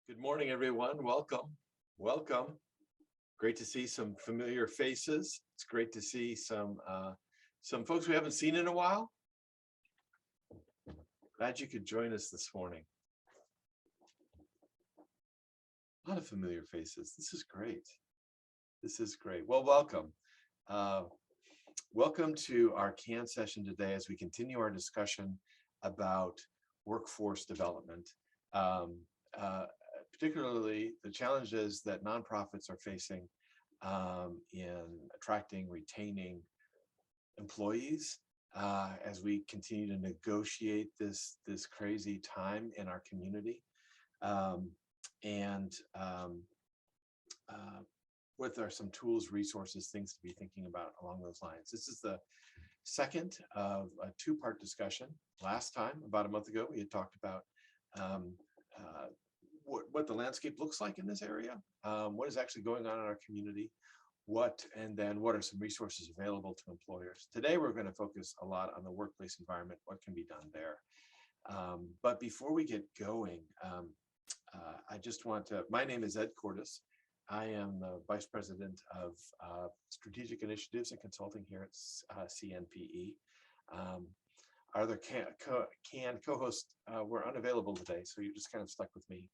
Good morning, everyone. Welcome. Welcome. Great to see some familiar faces. It's great to see some folks we haven't seen in a while. Glad you could join us this morning. A lot of familiar faces. This is great. This is great. Well, welcome. Welcome to our CAN session today as we continue our discussion about workforce development. Particularly the challenges that nonprofits are facing in attracting, retaining employees as we continue to negotiate this crazy time in our community, what are some tools, resources, things to be thinking about along those lines. This is the second of a two-part discussion. Last time, about a month ago, we had talked about what the landscape looks like in this area, what is actually going on in our community, and then what are some resources available to employers. Today, we're going to focus a lot on the workplace environment, what can be done there. But before we get going, I just want to, my name is Ed Cordes. I am the Vice President of Strategic Initiatives and Consulting here at CNPE. Our other CAN co-hosts were unavailable today, so you're just kind of stuck with me.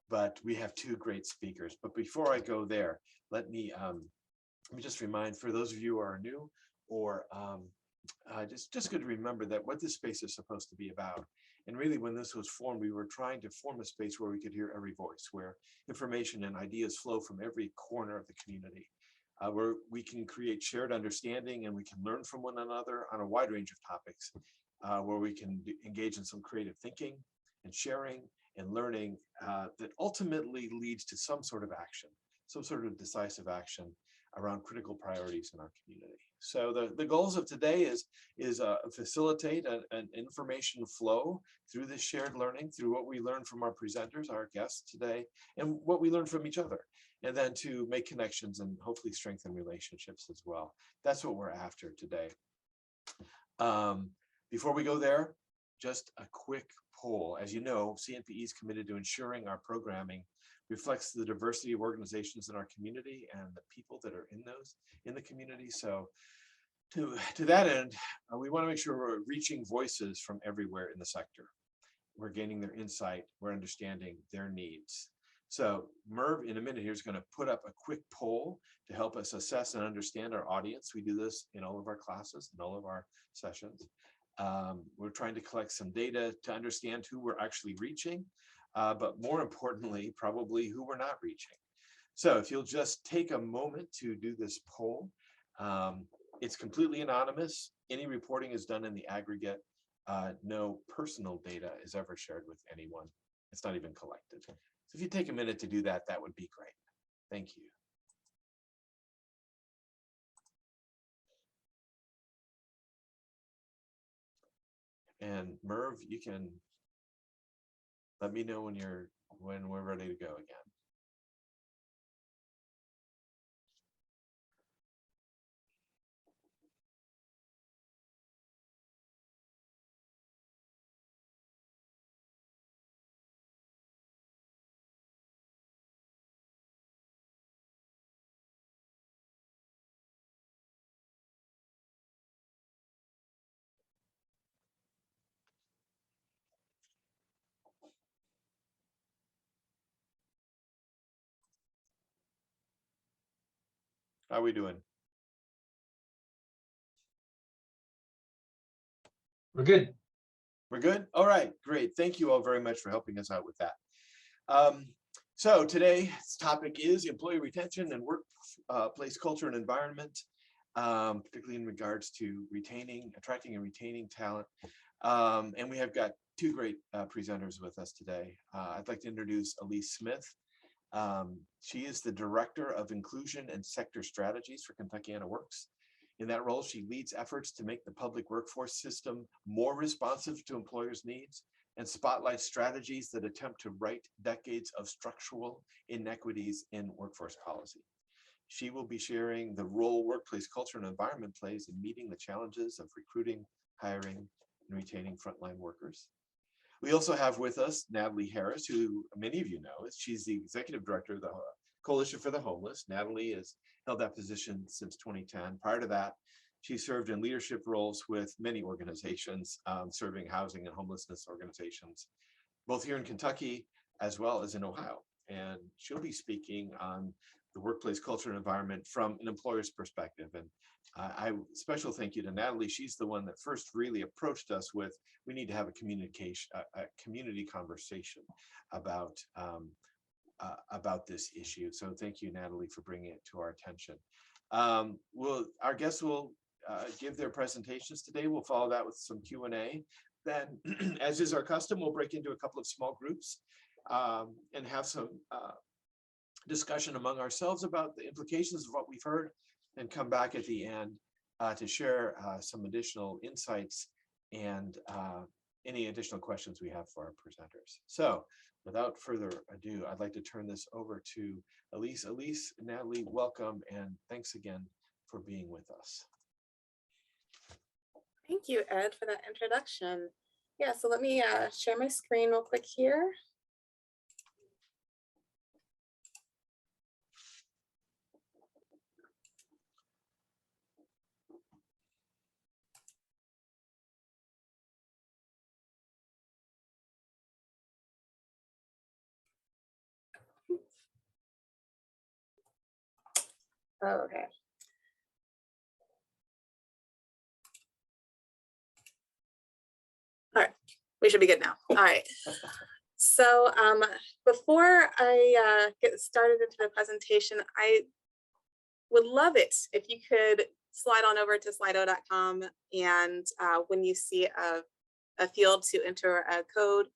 But we have two great speakers. But before I go there, let me just remind, for those of you who are new, or just good to remember that what this space is supposed to be about. And really, when this was formed, we were trying to form a space where we could hear every voice, where information and ideas flow from every corner of the community. Where we can create shared understanding and we can learn from one another on a wide range of topics, where we can engage in some creative thinking and sharing and learning that ultimately leads to some sort of action, some sort of decisive action around critical priorities in our community. So the goals of today is facilitate an information flow through this shared learning, through what we learn from our presenters, our guests today, and what we learn from each other. And then to make connections and hopefully strengthen relationships as well. That's what we're after today. Before we go there, just a quick poll. As you know, CNPE is committed to ensuring our programming reflects the diversity of organizations in our community and the people that are in the community. So to that end, we want to make sure we're reaching voices from everywhere in the sector. We're gaining their insight, we're understanding their needs. So Merv, in a minute here, is going to put up a quick poll to help us assess and understand our audience. We do this in all of our classes and all of our sessions. We're trying to collect some data to understand who we're actually reaching, but more importantly, probably who we're not reaching. So if you'll just take a moment to do this poll, it's completely anonymous. Any reporting is done in the aggregate. No personal data is ever shared with anyone. It's not even collected. So if you take a minute to do that, that would be great. Thank you. And Merv, you can let me know when we're ready to go again. How are we doing? We're good. We're good? All right, great. Thank you all very much for helping us out with that. So today's topic is employee retention and workplace culture and environment, particularly in regards to attracting and retaining talent. And we have got two great presenters with us today. I'd like to introduce Elise Smith. She is the Director of Inclusion and Sector Strategies for Kentuckiana Works. In that role, she leads efforts to make the public workforce system more responsive to employers' needs and spotlights strategies that attempt to right decades of structural inequities in workforce policy. She will be sharing the role workplace culture and environment plays in meeting the challenges of recruiting, hiring, and retaining frontline workers. We also have with us Natalie Harris, who many of you know. She's the executive director of the Coalition for the Homeless. Natalie has held that position since 2010. Prior to that, she served in leadership roles with many organizations, serving housing and homelessness organizations, both here in Kentucky as well as in Ohio. And she'll be speaking on the workplace culture and environment from an employer's perspective. And special thank you to Natalie. She's the one that first really approached us with, we need to have a community conversation about this issue. So thank you, Natalie, for bringing it to our attention. Our guests will give their presentations today. We'll follow that with some Q&A. Then, as is our custom, we'll break into a couple of small groups and have some discussion among ourselves about the implications of what we've heard, and come back at the end to share some additional insights and any additional questions we have for our presenters. So without further ado, I'd like to turn this over to Elise. Elise, Natalie, welcome, and thanks again for being with us. Thank you, Ed, for that introduction. Yeah, so let me share my screen real quick here. Oh, okay. All right, we should be good now. All right. So before I get started into the presentation, I would love it if you could slide on over to slido.com, and when you see a field to enter a code,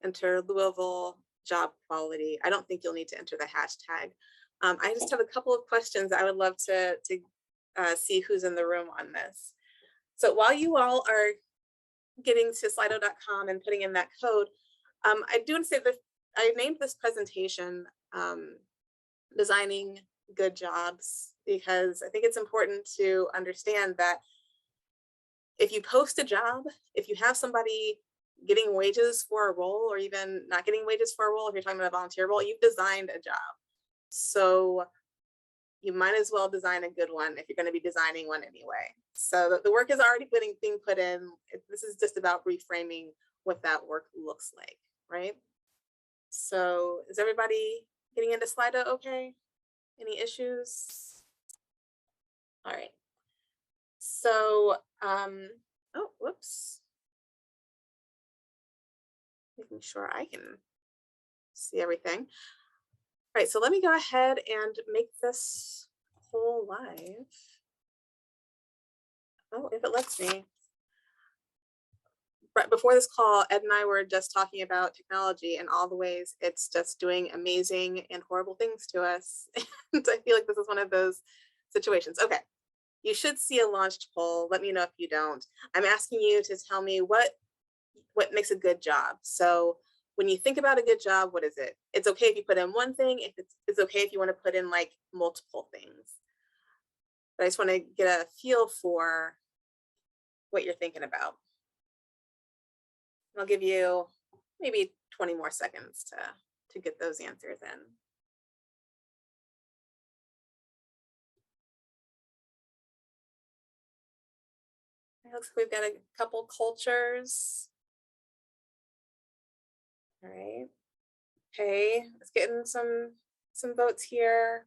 enter Louisville job quality. I don't think you'll need to enter the hashtag. I just have a couple of questions I would love to see who's in the room on this. So while you all are getting to slido.com and putting in that code, I do want to say that I named this presentation Designing Good Jobs, because I think it's important to understand that if you post a job, if you have somebody getting wages for a role, or even not getting wages for a role, if you're talking about a volunteer role, you've designed a job. So you might as well design a good one if you're going to be designing one anyway. So the work is already being put in. This is just about reframing what that work looks like, right? So is everybody getting into Slido okay? Any issues? All right. So, oh, whoops. Making sure I can see everything. All right, so let me go ahead and make this whole live. Oh, if it lets me. Right before this call, Ed and I were just talking about technology and all the ways it's just doing amazing and horrible things to us. And I feel like this is one of those situations. Okay, you should see a launched poll. Let me know if you don't. I'm asking you to tell me what makes a good job. So when you think about a good job, what is it? It's okay if you put in one thing. If it's okay if you want to put in like multiple things. But I just want to get a feel for what you're thinking about. I'll give you maybe 20 more seconds to get those answers in. It looks like we've got a couple cultures. All right. Okay, let's get in some votes here.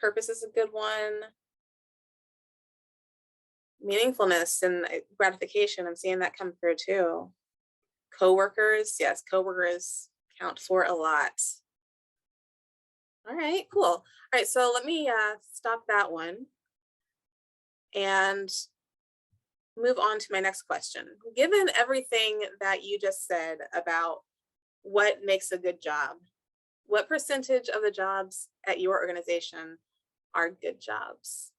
Purpose is a good one. Meaningfulness and gratification, I'm seeing that come through too. Coworkers, yes, coworkers count for a lot. All right, cool. All right, so let me stop that one and move on to my next question. Given everything that you just said about what makes a good job, what percentage of the jobs at your organization are good jobs?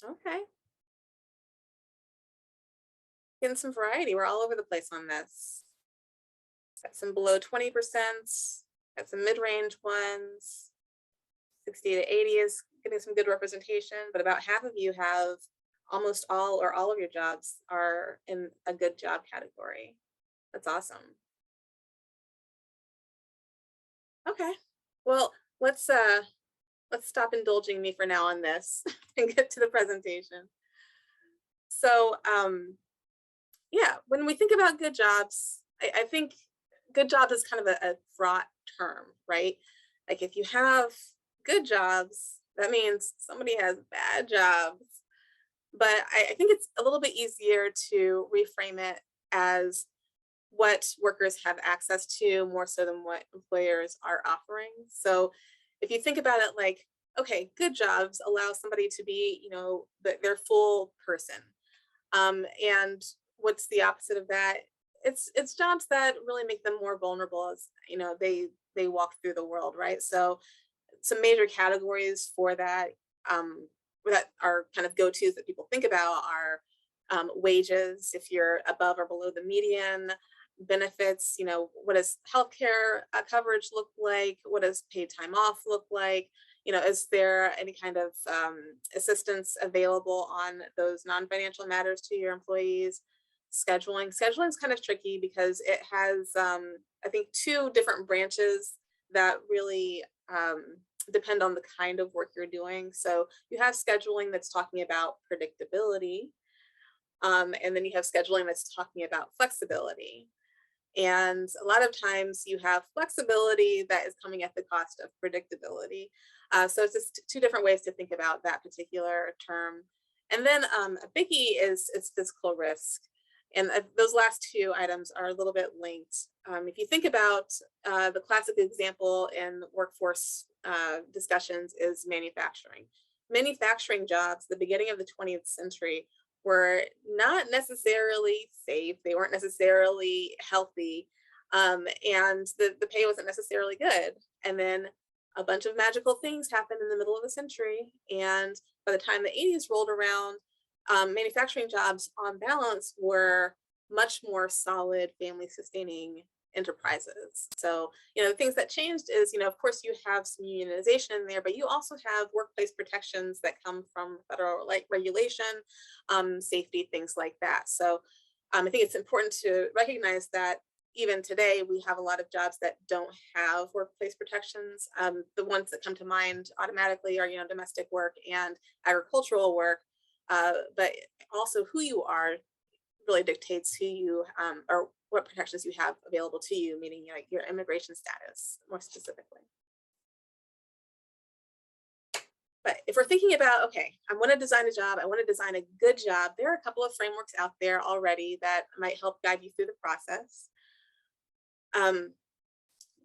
Okay. Getting some variety. We're all over the place on this. Got some below 20%, got some mid-range ones. 60 to 80 is getting some good representation, but about half of you have almost all or all of your jobs are in a good job category. That's awesome. Okay. Well, let's stop indulging me for now on this and get to the presentation. So, yeah, when we think about good jobs, I think good jobs is kind of a fraught term, right? Like if you have good jobs, that means somebody has bad jobs. But I think it's a little bit easier to reframe it as what workers have access to more so than what employers are offering. So if you think about it like, okay, good jobs allow somebody to be, their full person. And what's the opposite of that? It's jobs that really make them more vulnerable as they walk through the world, right? So some major categories for that that are kind of go-tos that people think about are wages, if you're above or below the median, benefits, what does healthcare coverage look like? What does paid time off look like? Is there any kind of assistance available on those non-financial matters to your employees? Scheduling is kind of tricky because it has, I think, two different branches that really depend on the kind of work you're doing. So you have scheduling that's talking about predictability, and then you have scheduling that's talking about flexibility. And a lot of times you have flexibility that is coming at the cost of predictability. So it's just two different ways to think about that particular term. And then a biggie is physical risk. And those last two items are a little bit linked. If you think about the classic example in workforce discussions is manufacturing. Manufacturing jobs, the beginning of the 20th century, were not necessarily safe. They weren't necessarily healthy. And the pay wasn't necessarily good. And then a bunch of magical things happened in the middle of the century. And by the time the 80s rolled around, manufacturing jobs on balance were much more solid family sustaining enterprises. So, the things that changed is, of course you have some unionization in there, but you also have workplace protections that come from federal regulation, safety, things like that. So I think it's important to recognize that even today, we have a lot of jobs that don't have workplace protections. The ones that come to mind automatically are, domestic work and agricultural work. But also who you are really dictates who you or what protections you have available to you, meaning like your immigration status more specifically. But if we're thinking about, okay, I want to design a job, I want to design a good job, there are a couple of frameworks out there already that might help guide you through the process.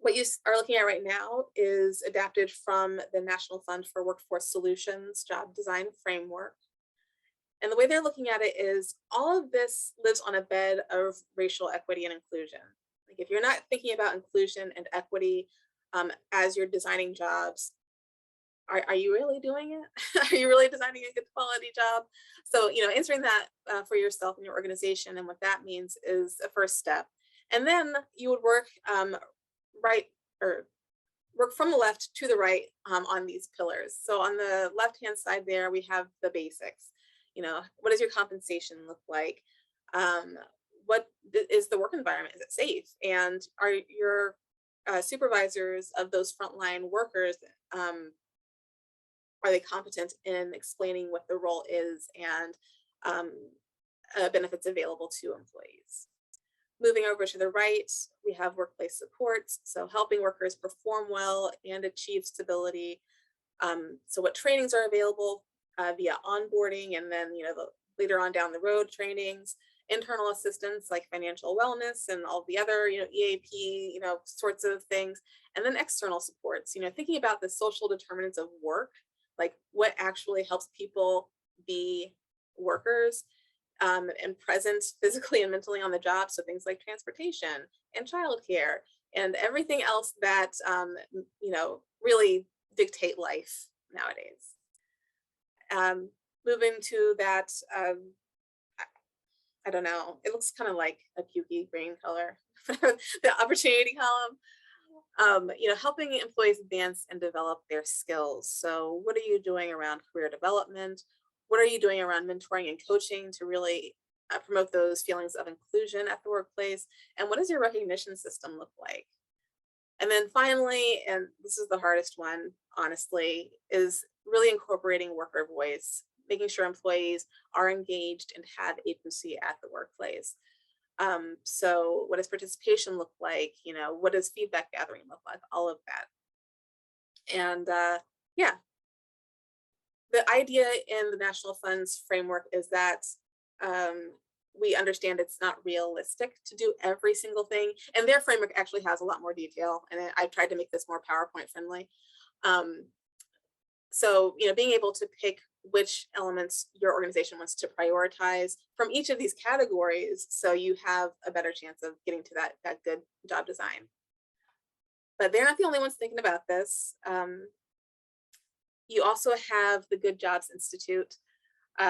What you are looking at right now is adapted from the National Fund for Workforce Solutions Job Design Framework. And the way they're looking at it is all of this lives on a bed of racial equity and inclusion. Like if you're not thinking about inclusion and equity as you're designing jobs, are you really doing it? Are you really designing a good quality job? So, answering that for yourself and your organization and what that means is a first step. And then you would work work from the left to the right on these pillars. So on the left-hand side there, we have the basics. What does your compensation look like? What is the work environment? Is it safe? And are your supervisors of those frontline workers, are they competent in explaining what the role is and benefits available to employees? Moving over to the right, we have workplace supports, so helping workers perform well and achieve stability. So what trainings are available via onboarding, and then later on down the road trainings, internal assistance like financial wellness and all the other EAP sorts of things, and then external supports. Thinking about the social determinants of work, like what actually helps people be workers and present physically and mentally on the job. So things like transportation and childcare and everything else that really dictate life nowadays. Moving to that, I don't know, it looks kind of like a pukey green color, the opportunity column. Helping employees advance and develop their skills. So what are you doing around career development? What are you doing around mentoring and coaching to really promote those feelings of inclusion at the workplace? And what does your recognition system look like? And then finally, and this is the hardest one, honestly, is really incorporating worker voice, making sure employees are engaged and have agency at the workplace. So what does participation look like? You know, what does feedback gathering look like? All of that. And yeah, the idea in the National Funds framework is that um, we understand it's not realistic to do every single thing. And their framework actually has a lot more detail. And I've tried to make this more PowerPoint friendly. Um, so, you know, being able to pick which elements your organization wants to prioritize from each of these categories, so you have a better chance of getting to that good job design. But they're not the only ones thinking about this. You also have the Good Jobs Institute,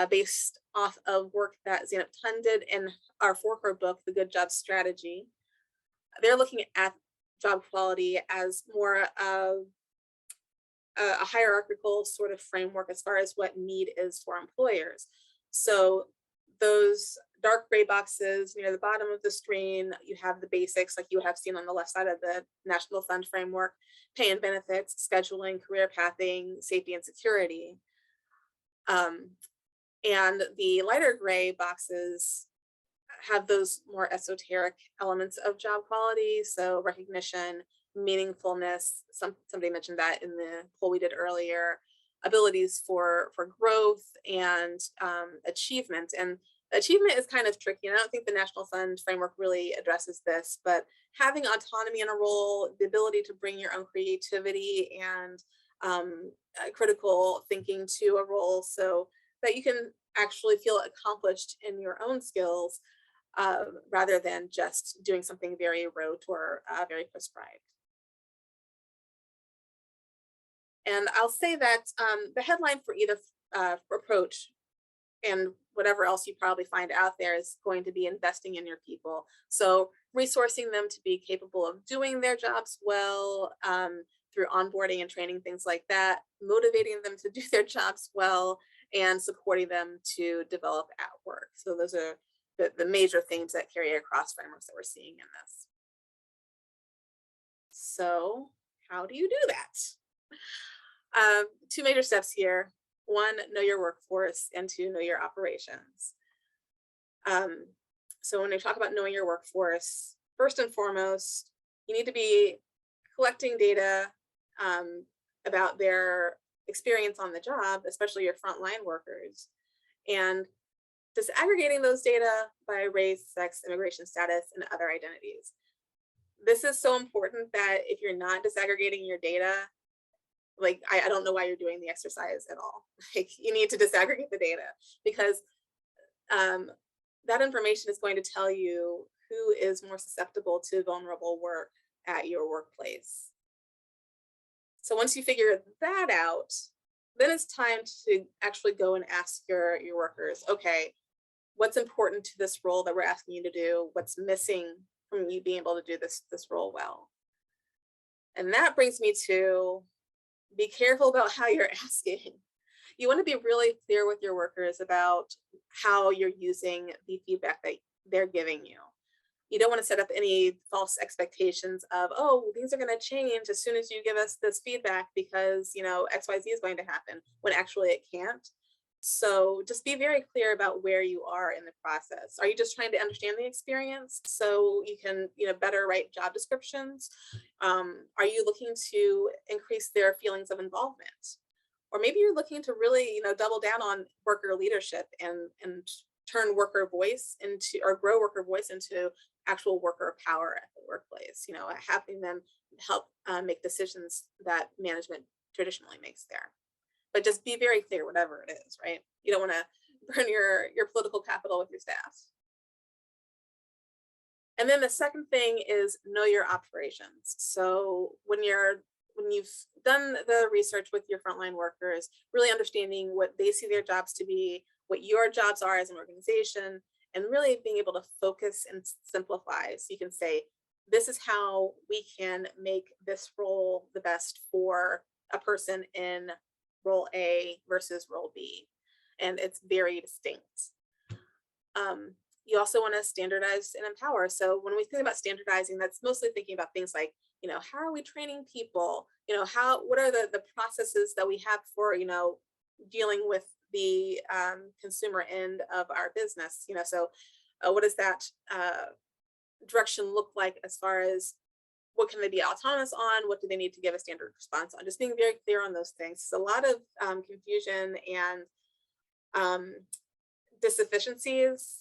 based off of work that Zeynep Tun did in for her book, The Good Job Strategy. They're looking at job quality as more of a hierarchical sort of framework as far as what need is for employers. So those dark gray boxes near the bottom of the screen, you have the basics like you have seen on the left side of the National Fund framework: pay and benefits, scheduling, career pathing, safety and security. And the lighter gray boxes have those more esoteric elements of job quality. So recognition, meaningfulness, somebody mentioned that in the poll we did earlier, abilities for growth, and achievement. And achievement is kind of tricky, and I don't think the National Fund framework really addresses this, but having autonomy in a role, the ability to bring your own creativity and critical thinking to a role so that you can actually feel accomplished in your own skills, rather than just doing something very rote or very prescribed. And I'll say that the headline for either approach, and whatever else you probably find out there, is going to be investing in your people. So resourcing them to be capable of doing their jobs well, through onboarding and training, things like that, motivating them to do their jobs well, and supporting them to develop at work. So those are the major themes that carry across frameworks that we're seeing in this. So how do you do that? Two major steps here. One, know your workforce, and two, know your operations. So when we talk about knowing your workforce, first and foremost, you need to be collecting data about their experience on the job, especially your frontline workers, and disaggregating those data by race, sex, immigration status, and other identities. This is so important that if you're not disaggregating your data, like I don't know why you're doing the exercise at all. Like, you need to disaggregate the data, because that information is going to tell you who is more susceptible to vulnerable work at your workplace. So once you figure that out, then it's time to actually go and ask your workers, okay, what's important to this role that we're asking you to do? What's missing from you being able to do this role well? And that brings me to, be careful about how you're asking. You want to be really clear with your workers about how you're using the feedback that they're giving you. You don't want to set up any false expectations of, oh, things are going to change as soon as you give us this feedback because, you know, XYZ is going to happen, when actually it can't. So just be very clear about where you are in the process. Are you just trying to understand the experience so you can, you know, better write job descriptions? Are you looking to increase their feelings of involvement? Or maybe you're looking to really, you know, double down on worker leadership and turn worker voice into, or grow worker voice into actual worker power at the workplace, you know, having them help make decisions that management traditionally makes there. But just be very clear, whatever it is, right? You don't want to burn your political capital with your staff. And then the second thing is know your operations. So when you've done the research with your frontline workers, really understanding what they see their jobs to be, what your jobs are as an organization, and really being able to focus and simplify. So you can say, this is how we can make this role the best for a person in role A versus role B. and it's very distinct. You also want to standardize and empower. So when we think about standardizing, that's mostly thinking about things like, how are we training people? What are the processes that we have for, dealing with the consumer end of our business? So what does that direction look like as far as what can they be autonomous on? What do they need to give a standard response on? Just being very clear on those things. It's a lot of confusion and disefficiencies.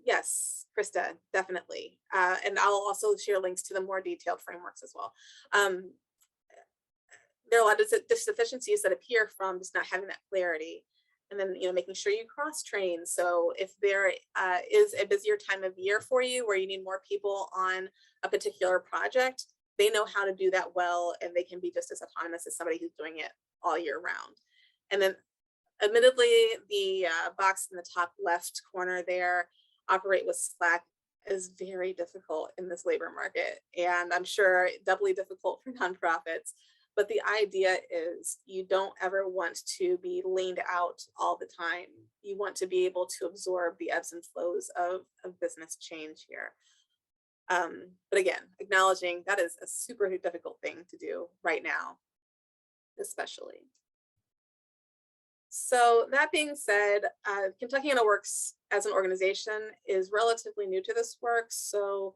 Yes, Krista, definitely. And I'll also share links to the more detailed frameworks as well. There are a lot of disefficiencies that appear from just not having that clarity. And then, making sure you cross train. So if there is a busier time of year for you where you need more people on a particular project, they know how to do that well, and they can be just as autonomous as somebody who's doing it all year round. And then admittedly, the box in the top left corner there, operate with Slack, is very difficult in this labor market. And I'm sure doubly difficult for nonprofits. But the idea is you don't ever want to be leaned out all the time. You want to be able to absorb the ebbs and flows of business change here. But again, acknowledging that is a super difficult thing to do right now, especially. So that being said, Kentuckiana Works as an organization is relatively new to this work. So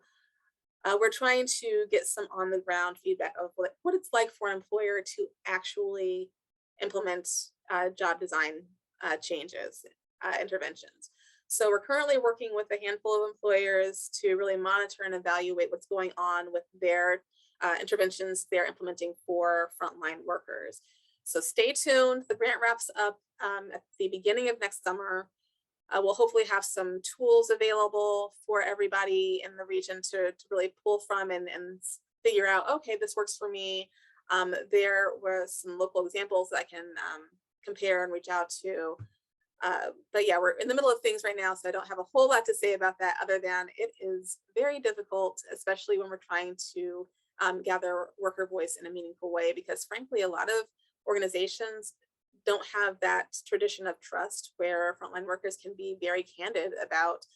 we're trying to get some on the ground feedback of what it's like for an employer to actually implement job design changes, interventions. So we're currently working with a handful of employers to really monitor and evaluate what's going on with their interventions they're implementing for frontline workers. So stay tuned. The grant wraps up at the beginning of next summer. We'll hopefully have some tools available for everybody in the region to really pull from and figure out, okay, this works for me. There were some local examples that I can compare and reach out to. But yeah, we're in the middle of things right now, so I don't have a whole lot to say about that other than it is very difficult, especially when we're trying to gather worker voice in a meaningful way, because frankly, a lot of organizations don't have that tradition of trust where frontline workers can be very candid about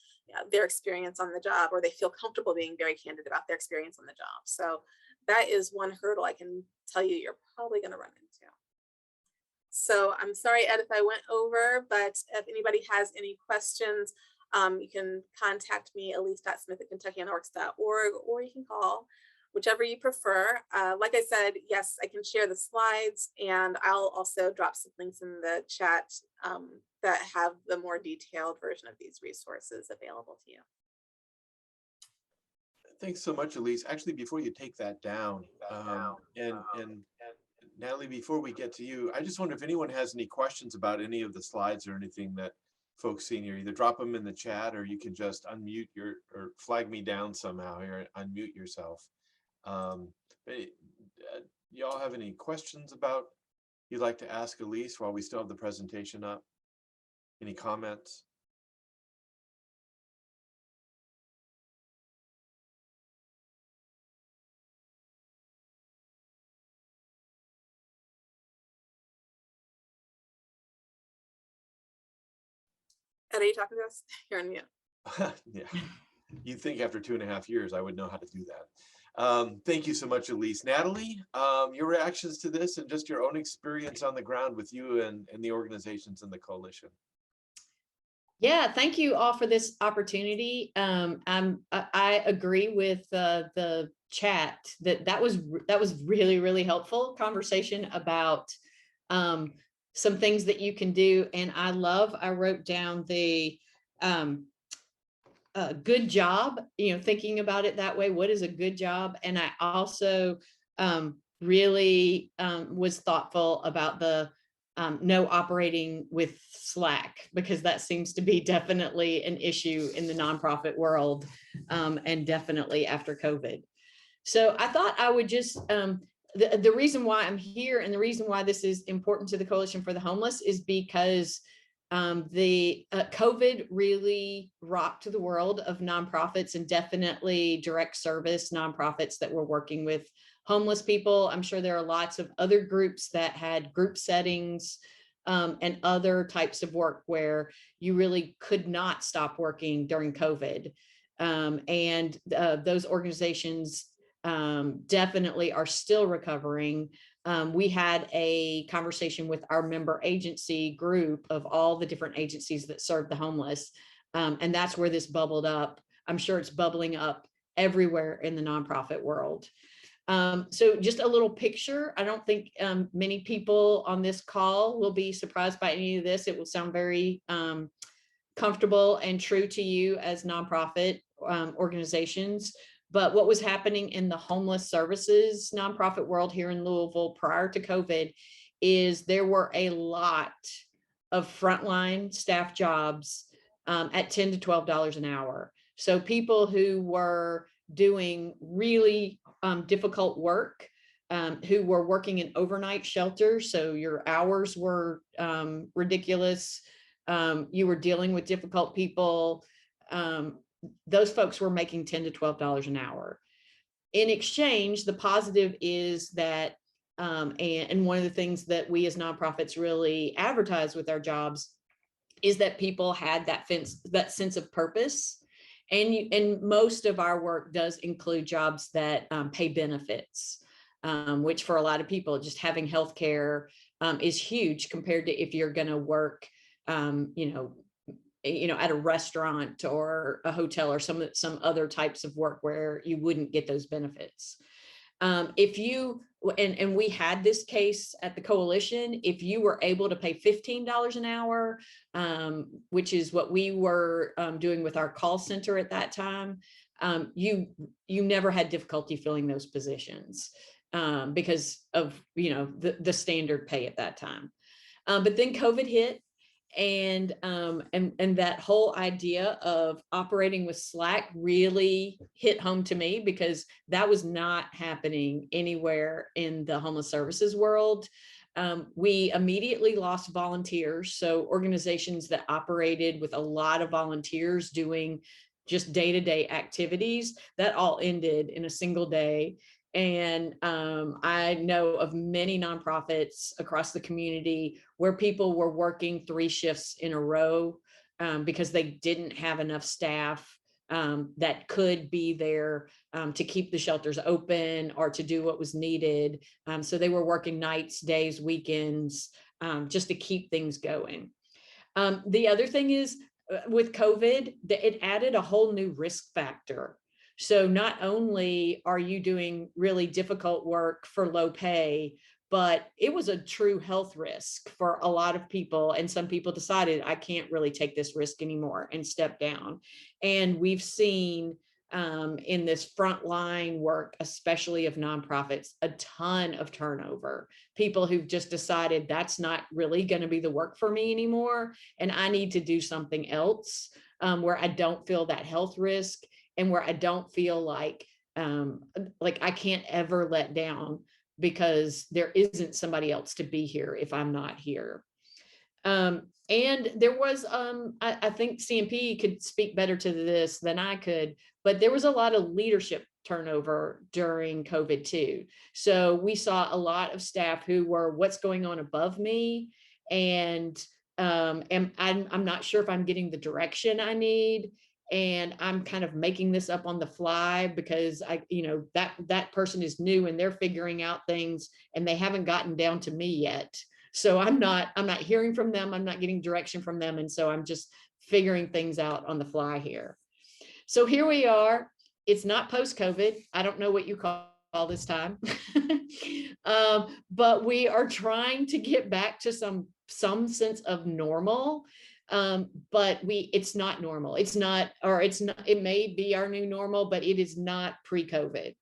their experience on the job, or they feel comfortable being very candid about their experience on the job. So that is one hurdle I can tell you you're probably going to run into. So I'm sorry, Ed, if I went over, but if anybody has any questions, you can contact me, elise.smith@kentuckyanaworks.org, or you can call, whichever you prefer. Like I said, yes, I can share the slides, and I'll also drop some links in the chat that have the more detailed version of these resources available to you. Thanks so much, Elise. Actually, before you take that down, and Natalie, before we get to you, I just wonder if anyone has any questions about any of the slides or anything that folks seen here. Either drop them in the chat, or you can just unmute or flag me down somehow here and unmute yourself. Y'all have any questions about you'd like to ask Elise while we still have the presentation up? Any comments? Ed, are you talking to us? You're on mute. Yeah, you'd think after 2.5 years I would know how to do that. Thank you so much, Elise. Natalie, your reactions to this and just your own experience on the ground with you and the organizations in the coalition. Yeah, thank you all for this opportunity. I agree with the chat that was really, really helpful conversation about some things that you can do. And I wrote down the good job, thinking about it that way. What is a good job? And I also really was thoughtful about the no operating with Slack, because that seems to be definitely an issue in the nonprofit world, and definitely after COVID. So I thought I would just, the reason why I'm here and the reason why this is important to the Coalition for the Homeless is because the COVID really rocked the world of nonprofits, and definitely direct service nonprofits that were working with homeless people. I'm sure there are lots of other groups that had group settings and other types of work where you really could not stop working during COVID. And those organizations definitely are still recovering. We had a conversation with our member agency group of all the different agencies that serve the homeless. And that's where this bubbled up. I'm sure it's bubbling up everywhere in the nonprofit world. So just a little picture. I don't think many people on this call will be surprised by any of this. It will sound very comfortable and true to you as nonprofit organizations. But what was happening in the homeless services nonprofit world here in Louisville prior to COVID is there were a lot of frontline staff jobs at $10 to $12 an hour. So people who were doing really difficult work, who were working in overnight shelters. So your hours were ridiculous. You were dealing with difficult people. Those folks were making $10 to $12 an hour. In exchange, the positive is that, and one of the things that we as nonprofits really advertise with our jobs is that people had that sense of purpose. And most of our work does include jobs that pay benefits, which for a lot of people, just having healthcare is huge compared to if you're going to work, at a restaurant or a hotel or some other types of work where you wouldn't get those benefits. If you, and we had this case at the coalition, if you were able to pay $15 an hour, which is what we were doing with our call center at that time, you never had difficulty filling those positions because of, the standard pay at that time. But then COVID hit. And that whole idea of operating with slack really hit home to me because that was not happening anywhere in the homeless services world. We immediately lost volunteers. So organizations that operated with a lot of volunteers doing just day-to-day activities, that all ended in a single day. And I know of many nonprofits across the community where people were working 3 shifts in a row because they didn't have enough staff that could be there to keep the shelters open or to do what was needed. So they were working nights, days, weekends, just to keep things going. The other thing is with COVID, it added a whole new risk factor. So not only are you doing really difficult work for low pay, but it was a true health risk for a lot of people. And some people decided, I can't really take this risk anymore and step down. And we've seen in this frontline work, especially of nonprofits, a ton of turnover. People who've just decided that's not really going to be the work for me anymore. And I need to do something else where I don't feel that health risk. And where I don't feel like I can't ever let down because there isn't somebody else to be here if I'm not here. And there was, I think CMP could speak better to this than I could, but there was a lot of leadership turnover during COVID too. So we saw a lot of staff who were what's going on above me, and I'm not sure if I'm getting the direction I need. And I'm kind of making this up on the fly because that person is new and they're figuring out things and they haven't gotten down to me yet. So I'm not hearing from them. I'm not getting direction from them. And so I'm just figuring things out on the fly here. So here we are. It's not post-COVID. I don't know what you call this time, but we are trying to get back to some sense of normal. But it's not normal. It may be our new normal, but it is not pre-COVID.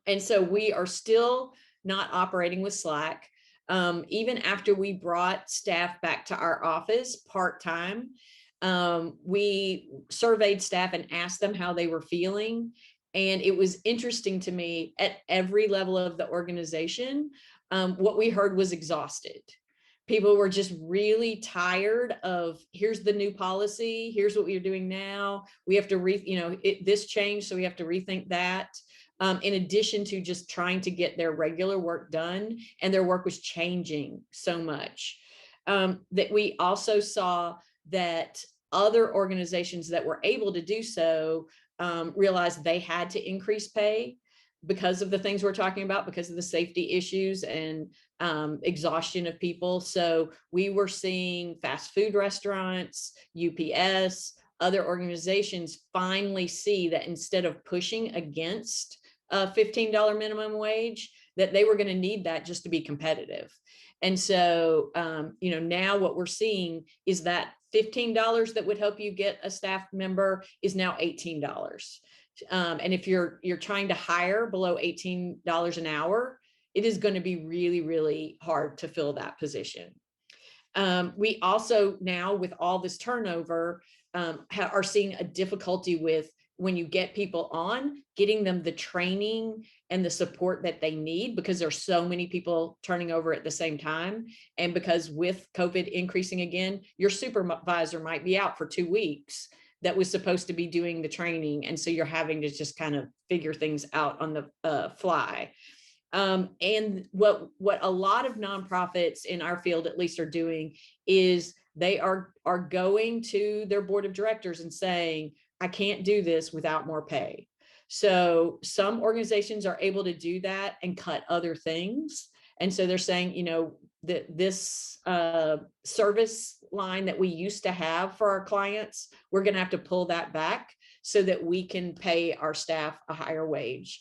And so we are still not operating with slack. Even after we brought staff back to our office part-time, we surveyed staff and asked them how they were feeling. And it was interesting to me at every level of the organization, what we heard was exhausted. People were just really tired of, here's the new policy, here's what we're doing now. We have to this changed, so we have to rethink that. In addition to just trying to get their regular work done, and their work was changing so much. that we also saw that other organizations that were able to do so realized they had to increase pay because of the things we're talking about, because of the safety issues and exhaustion of people. So we were seeing fast food restaurants, UPS, other organizations finally see that instead of pushing against a $15 minimum wage, that they were going to need that just to be competitive. And so, now what we're seeing is that $15 that would help you get a staff member is now $18. And if you're trying to hire below $18 an hour, it is going to be really, really hard to fill that position. We also now, with all this turnover, are seeing a difficulty with, when you get people on, getting them the training and the support that they need, because there's so many people turning over at the same time. And because with COVID increasing again, your supervisor might be out for 2 weeks that was supposed to be doing the training. And so you're having to just kind of figure things out on the fly. And what a lot of nonprofits in our field, at least, are doing is they are going to their board of directors and saying, I can't do this without more pay. So some organizations are able to do that and cut other things. And so they're saying, that this service line that we used to have for our clients, we're going to have to pull that back so that we can pay our staff a higher wage.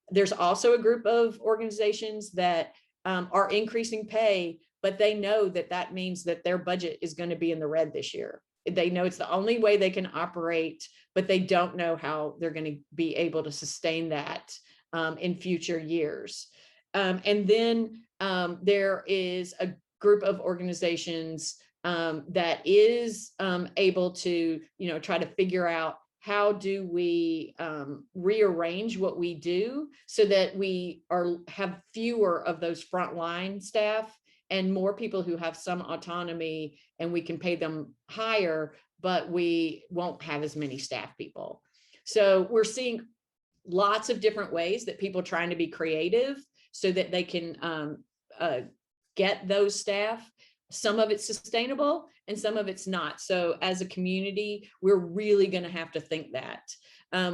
There's also a group of organizations that are increasing pay, but they know that that means that their budget is going to be in the red this year. They know it's the only way they can operate, but they don't know how they're going to be able to sustain that in future years. And then there is a group of organizations that is able to, try to figure out, how do we rearrange what we do so that we have fewer of those frontline staff and more people who have some autonomy, and we can pay them higher, but we won't have as many staff people. So we're seeing lots of different ways that people are trying to be creative so that they can get those staff. Some of it's sustainable and some of it's not. So as a community, we're really going to have to think that.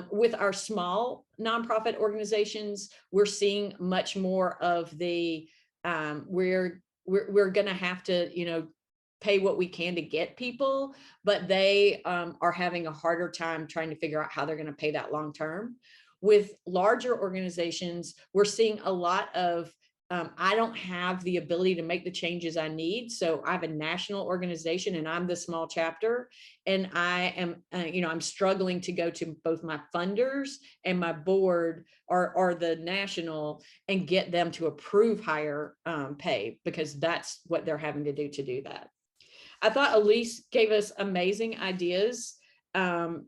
With our small nonprofit organizations, we're seeing much more of the, we're going to have to, pay what we can to get people, but they are having a harder time trying to figure out how they're going to pay that long term. With larger organizations, we're seeing a lot of, I don't have the ability to make the changes I need. So I have a national organization and I'm the small chapter, and I am, I'm struggling to go to both my funders and my board or the national and get them to approve higher pay, because that's what they're having to do that. I thought Elise gave us amazing ideas. And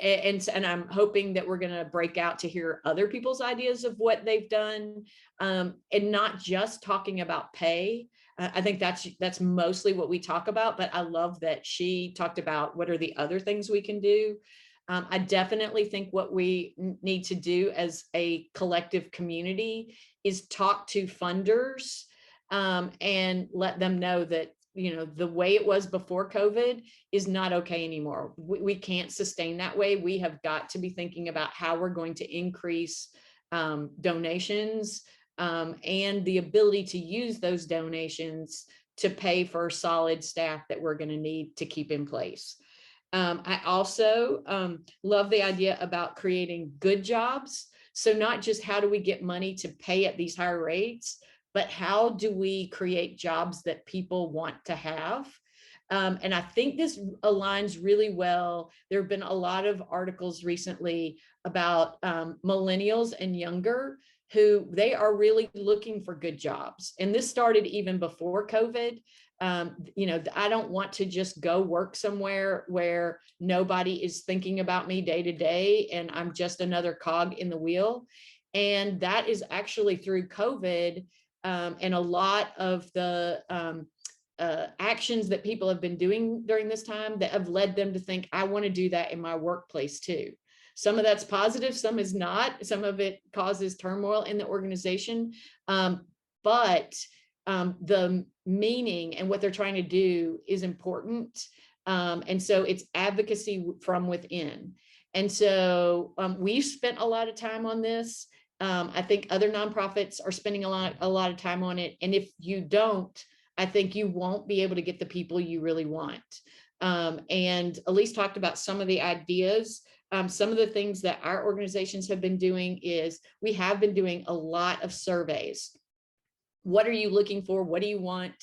I'm hoping that we're going to break out to hear other people's ideas of what they've done, and not just talking about pay. I think that's mostly what we talk about, but I love that she talked about what are the other things we can do. I definitely think what we need to do as a collective community is talk to funders and let them know that the way it was before COVID is not okay anymore. We can't sustain that way. We have got to be thinking about how we're going to increase donations and the ability to use those donations to pay for solid staff that we're going to need to keep in place. I also love the idea about creating good jobs. So not just how do we get money to pay at these higher rates, but how do we create jobs that people want to have? And I think this aligns really well. There have been a lot of articles recently about millennials and younger who they are really looking for good jobs. And this started even before COVID. I don't want to just go work somewhere where nobody is thinking about me day to day and I'm just another cog in the wheel. And that is actually through COVID. And a lot of the actions that people have been doing during this time that have led them to think, I want to do that in my workplace too. Some of that's positive, some is not. Some of it causes turmoil in the organization. But the meaning and what they're trying to do is important. And so it's advocacy from within. And so we've spent a lot of time on this. I think other nonprofits are spending a lot of time on it. And if you don't, I think you won't be able to get the people you really want. And Elise talked about some of the ideas. Some of the things that our organizations have been doing is we have been doing a lot of surveys. What are you looking for? What do you want?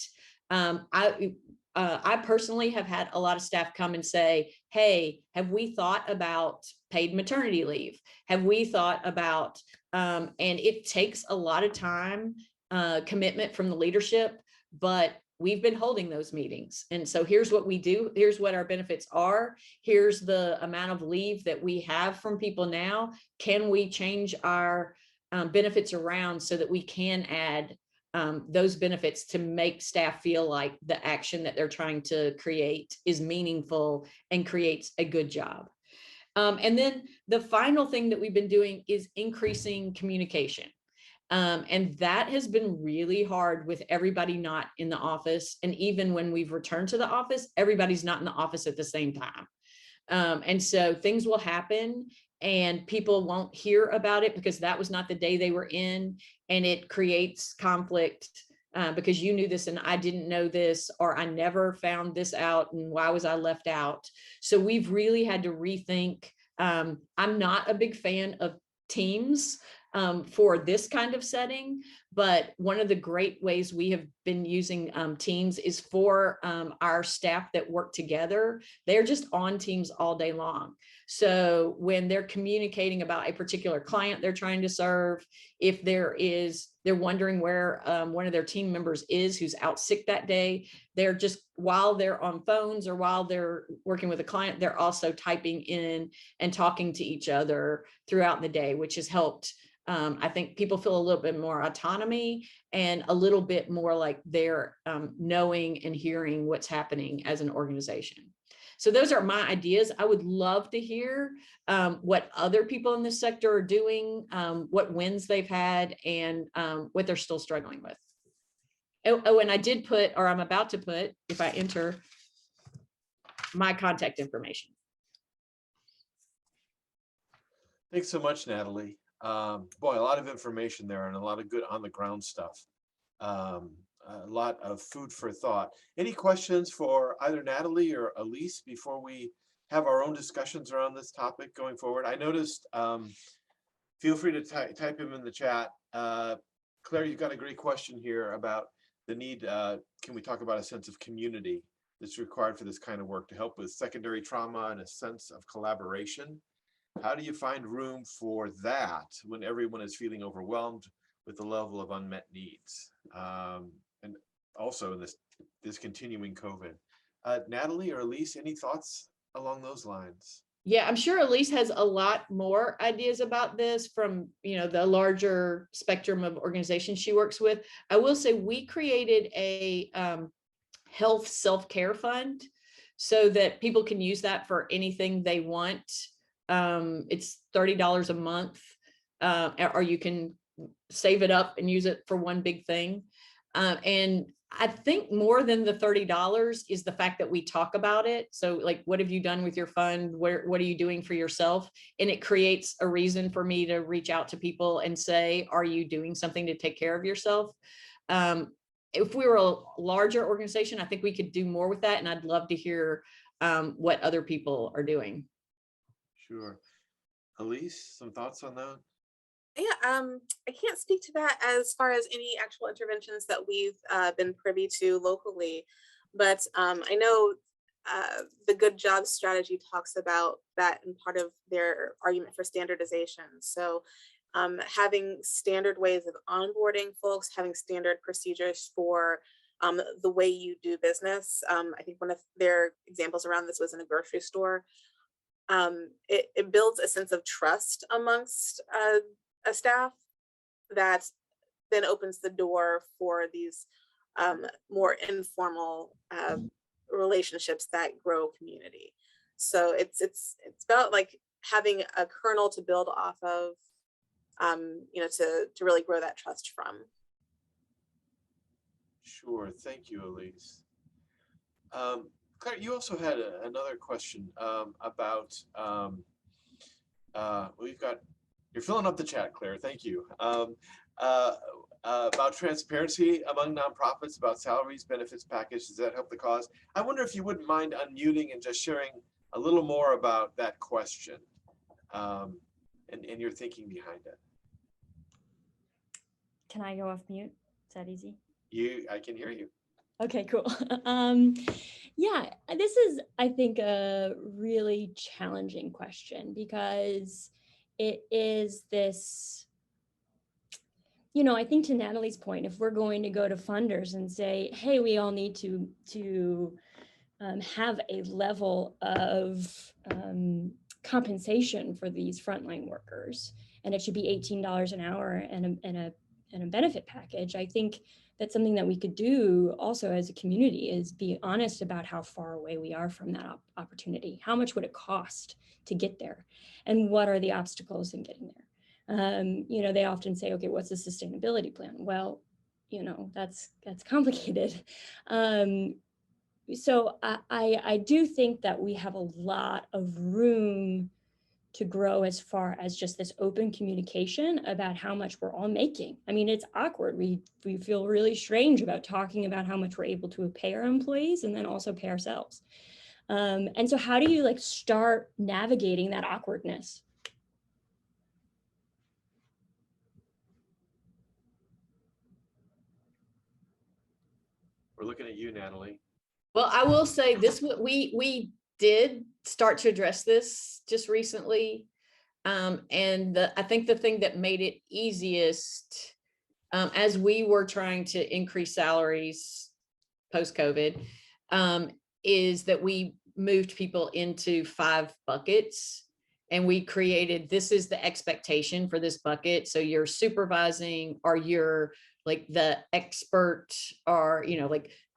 I personally have had a lot of staff come and say, hey, have we thought about paid maternity leave? Have we thought about, and it takes a lot of time, commitment from the leadership, but we've been holding those meetings. And so here's what we do. Here's what our benefits are. Here's the amount of leave that we have from people now. Can we change our benefits around so that we can add those benefits to make staff feel like the action that they're trying to create is meaningful and creates a good job. And then the final thing that we've been doing is increasing communication. And that has been really hard with everybody not in the office. And even when we've returned to the office, everybody's not in the office at the same time. And so things will happen and people won't hear about it because that was not the day they were in, and it creates conflict because you knew this and I didn't know this, or I never found this out and why was I left out? So we've really had to rethink. I'm not a big fan of Teams for this kind of setting, but one of the great ways we have been using Teams is for our staff that work together. They're just on Teams all day long. So when they're communicating about a particular client they're trying to serve, if they're wondering where one of their team members is who's out sick that day, they're just, while they're on phones or while they're working with a client, they're also typing in and talking to each other throughout the day, which has helped. I think people feel a little bit more autonomy and a little bit more like they're knowing and hearing what's happening as an organization. So those are my ideas. I would love to hear what other people in this sector are doing, what wins they've had, and what they're still struggling with. Oh, and I did put, or I'm about to put, if I enter, my contact information. Thanks so much, Natalie. Boy, a lot of information there and a lot of good on the ground stuff. A lot of food for thought. Any questions for either Natalie or Elise before we have our own discussions around this topic going forward? I noticed, feel free to type them in the chat. Claire, you've got a great question here about the need. Can we talk about a sense of community that's required for this kind of work to help with secondary trauma and a sense of collaboration? How do you find room for that when everyone is feeling overwhelmed with the level of unmet needs? And also in this continuing COVID. Natalie or Elise, any thoughts along those lines? Yeah, I'm sure Elise has a lot more ideas about this from, the larger spectrum of organizations she works with. I will say we created a health self-care fund so that people can use that for anything they want. It's $30 a month, or you can save it up and use it for one big thing. And I think more than the $30 is the fact that we talk about it. So like, what have you done with your fund? What are you doing for yourself? And it creates a reason for me to reach out to people and say, are you doing something to take care of yourself? If we were a larger organization, I think we could do more with that. And I'd love to hear what other people are doing. Sure. Elise, some thoughts on that? Yeah, I can't speak to that as far as any actual interventions that we've been privy to locally, but I know the Good Jobs strategy talks about that in part of their argument for standardization. So having standard ways of onboarding folks, having standard procedures for the way you do business. I think one of their examples around this was in a grocery store. It builds a sense of trust amongst a staff that then opens the door for these more informal relationships that grow community. So it's about like having a kernel to build off of, to really grow that trust from. Sure. Thank you, Elise. Claire, you also had another question about, you're filling up the chat, Claire. Thank you. About transparency among nonprofits, about salaries, benefits package. Does that help the cause? I wonder if you wouldn't mind unmuting and just sharing a little more about that question and your thinking behind it. Can I go off mute? Is that easy? I can hear you. Okay, cool. Yeah, this is, I think, a really challenging question because it is this, I think to Natalie's point, if we're going to go to funders and say, hey, we all need to have a level of compensation for these frontline workers, and it should be $18 an hour and a benefit package, I think that's something that we could do also as a community, is be honest about how far away we are from that opportunity. How much would it cost to get there? And what are the obstacles in getting there? They often say, okay, what's the sustainability plan? Well, that's complicated. So I do think that we have a lot of room to grow as far as just this open communication about how much we're all making. I mean, it's awkward. We feel really strange about talking about how much we're able to pay our employees and then also pay ourselves. And so how do you start navigating that awkwardness? We're looking at you, Natalie. Well, I will say this, we did start to address this just recently. And I think the thing that made it easiest, as we were trying to increase salaries post-COVID, is that we moved people into 5 buckets. And we created, this is the expectation for this bucket. So you're supervising, or you're like the expert, or,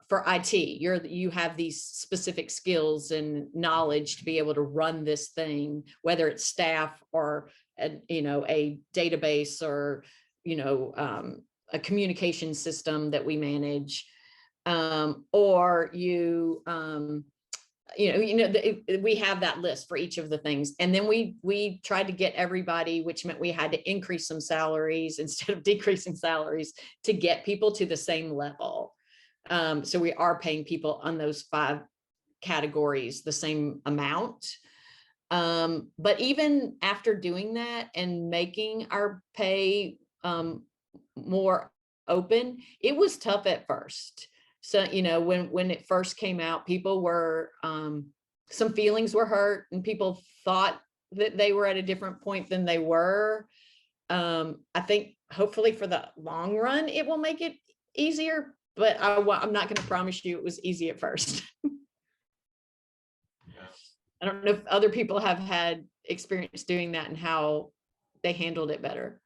for IT, you have these specific skills and knowledge to be able to run this thing, whether it's staff or a database or a communication system that we manage, or we have that list for each of the things. And then we tried to get everybody, which meant we had to increase some salaries instead of decreasing salaries to get people to the same level. So we are paying people on those 5 categories the same amount. But even after doing that and making our pay more open, it was tough at first. So, when it first came out, people were, some feelings were hurt, and people thought that they were at a different point than they were. I think hopefully for the long run, it will make it easier, but I'm not going to promise you it was easy at first. Yeah. I don't know if other people have had experience doing that and how they handled it better.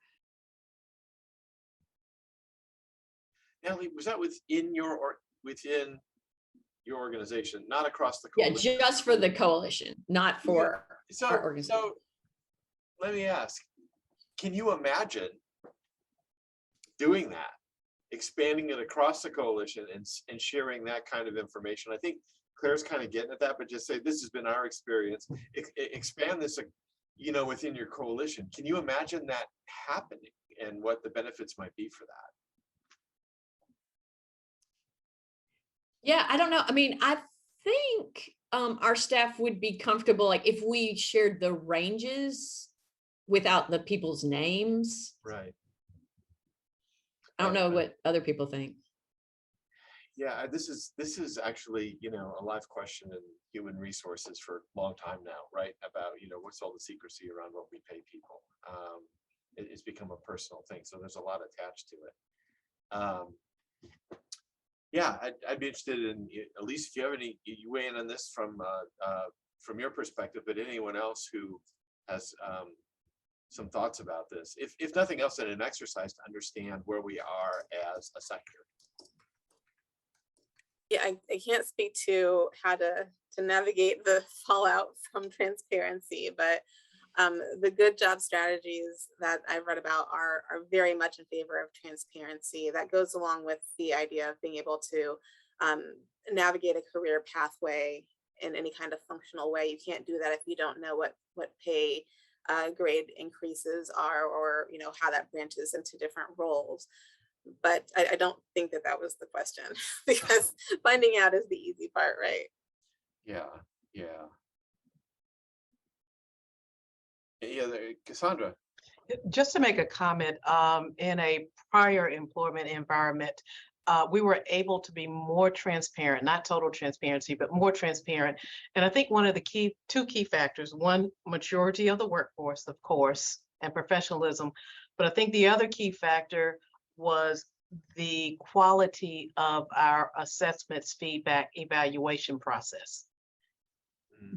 Natalie, was that within your organization, not across the coalition? Yeah, just for the coalition, not for our organization. So let me ask, can you imagine doing that, expanding it across the coalition and sharing that kind of information? I think Claire's kind of getting at that, but just say, this has been our experience. Expand this, within your coalition. Can you imagine that happening and what the benefits might be for that? Yeah, I don't know. I mean, I think our staff would be comfortable, like if we shared the ranges without the people's names. Right. I don't know what other people think. Yeah, this is actually, a live question in human resources for a long time now, right? About, what's all the secrecy around what we pay people. It's become a personal thing. So there's a lot attached to it. Yeah, I'd be interested in, Elise, if you have any, you weigh in on this from your perspective, but anyone else who has some thoughts about this, if nothing else, in an exercise to understand where we are as a sector. Yeah, I can't speak to how to navigate the fallout from transparency, but The good job strategies that I've read about are very much in favor of transparency. That goes along with the idea of being able to navigate a career pathway in any kind of functional way. You can't do that if you don't know what pay grade increases are, or how that branches into different roles. But I don't think that was the question, because finding out is the easy part, right? Yeah, yeah. Yeah, Cassandra. Just to make a comment, in a prior employment environment, we were able to be more transparent, not total transparency, but more transparent. And I think one of the two key factors, one, maturity of the workforce, of course, and professionalism. But I think the other key factor was the quality of our assessments, feedback, evaluation process.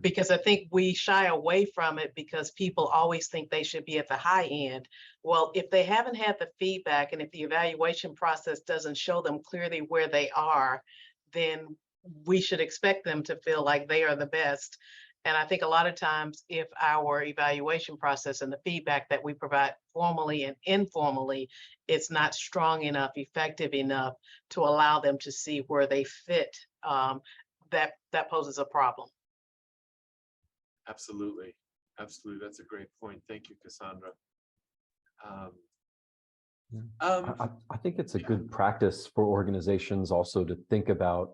Because I think we shy away from it because people always think they should be at the high end. Well, if they haven't had the feedback and if the evaluation process doesn't show them clearly where they are, then we should expect them to feel like they are the best. And I think a lot of times if our evaluation process and the feedback that we provide formally and informally, it's not strong enough, effective enough to allow them to see where they fit, that poses a problem. Absolutely. Absolutely. That's a great point. Thank you, Cassandra. I think it's a good practice for organizations also to think about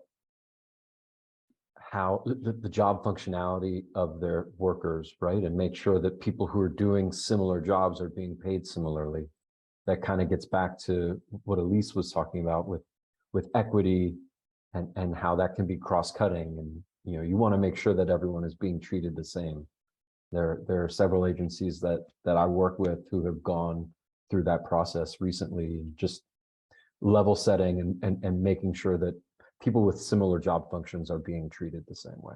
how the job functionality of their workers, right? And make sure that people who are doing similar jobs are being paid similarly. That kind of gets back to what Elise was talking about with equity and how that can be cross-cutting. And you want to make sure that everyone is being treated the same. There are several agencies that I work with who have gone through that process recently, just level setting and making sure that people with similar job functions are being treated the same way.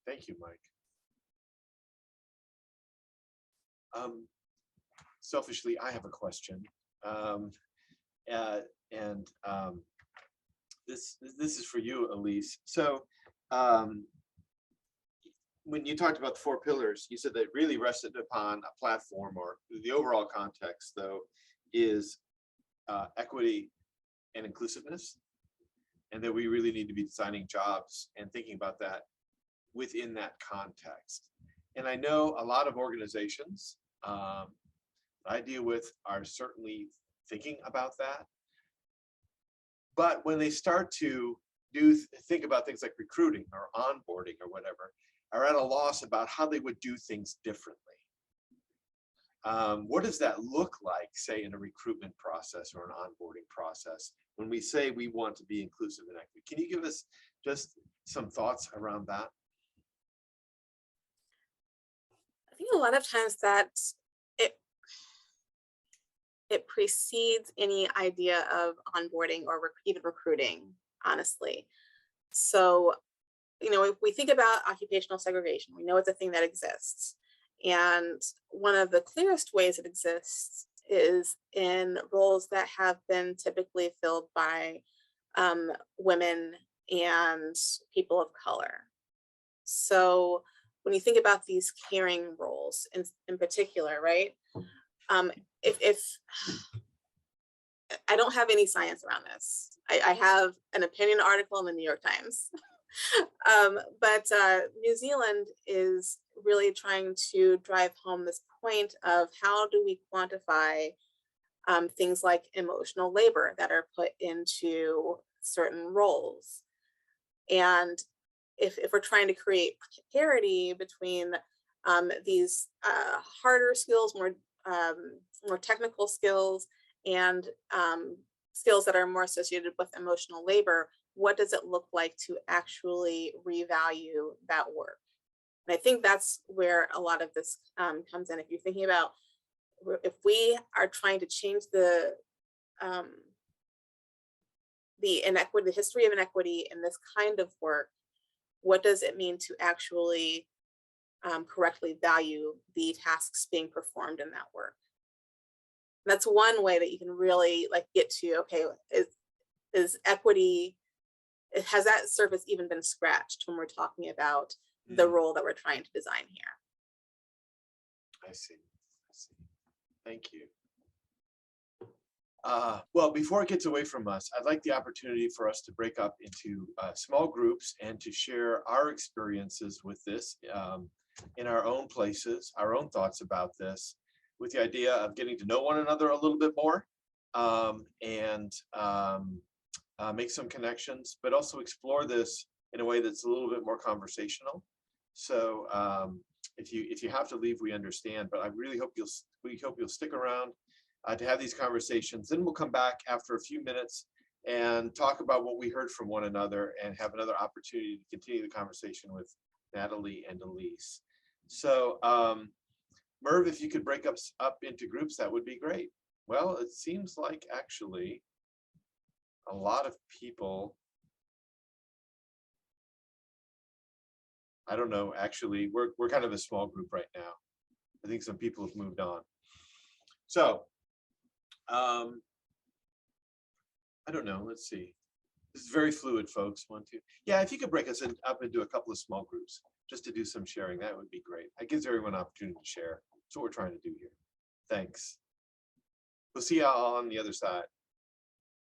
Thank you, Mike. Selfishly, I have a question. This is for you, Elise. So when you talked about the 4 pillars, you said that really rested upon a platform, or the overall context, though, is equity and inclusiveness, and that we really need to be designing jobs and thinking about that within that context. And I know a lot of organizations I deal with are certainly thinking about that. But when they start to think about things like recruiting or onboarding or whatever, are at a loss about how they would do things differently. What does that look like, say, in a recruitment process or an onboarding process, when we say we want to be inclusive and equity? Can you give us just some thoughts around that? I think a lot of times that it precedes any idea of onboarding or even recruiting, honestly. So, if we think about occupational segregation, we know it's a thing that exists. And one of the clearest ways it exists is in roles that have been typically filled by women and people of color. So when you think about these caring roles in particular, right? If I don't have any science around this, I have an opinion article in the New York Times. But New Zealand is really trying to drive home this point of how do we quantify things like emotional labor that are put into certain roles. And if we're trying to create parity between these harder skills, more technical skills, and skills that are more associated with emotional labor, what does it look like to actually revalue that work? And I think that's where a lot of this comes in. If you're thinking about, if we are trying to change the inequity, the history of inequity in this kind of work, what does it mean to actually correctly value the tasks being performed in that work? And that's one way that you can really get to, okay, is equity, has that surface even been scratched when we're talking about the role that we're trying to design here? I see. Thank you. Well, before it gets away from us, I'd like the opportunity for us to break up into small groups and to share our experiences with this in our own places, our own thoughts about this, with the idea of getting to know one another a little bit more and make some connections, but also explore this in a way that's a little bit more conversational. So if you have to leave, we understand, but I really hope you'll stick around to have these conversations. Then we'll come back after a few minutes and talk about what we heard from one another and have another opportunity to continue the conversation with Natalie and Elise. So Merv, if you could break up into groups, that would be great. Well, it seems like actually a lot of people, I don't know, actually, we're kind of a small group right now. I think some people have moved on. So, I don't know, let's see. This is very fluid, folks. 1, 2. Yeah, if you could break us up into a couple of small groups, just to do some sharing, that would be great. That gives everyone an opportunity to share. That's what we're trying to do here. Thanks. We'll see you all on the other side.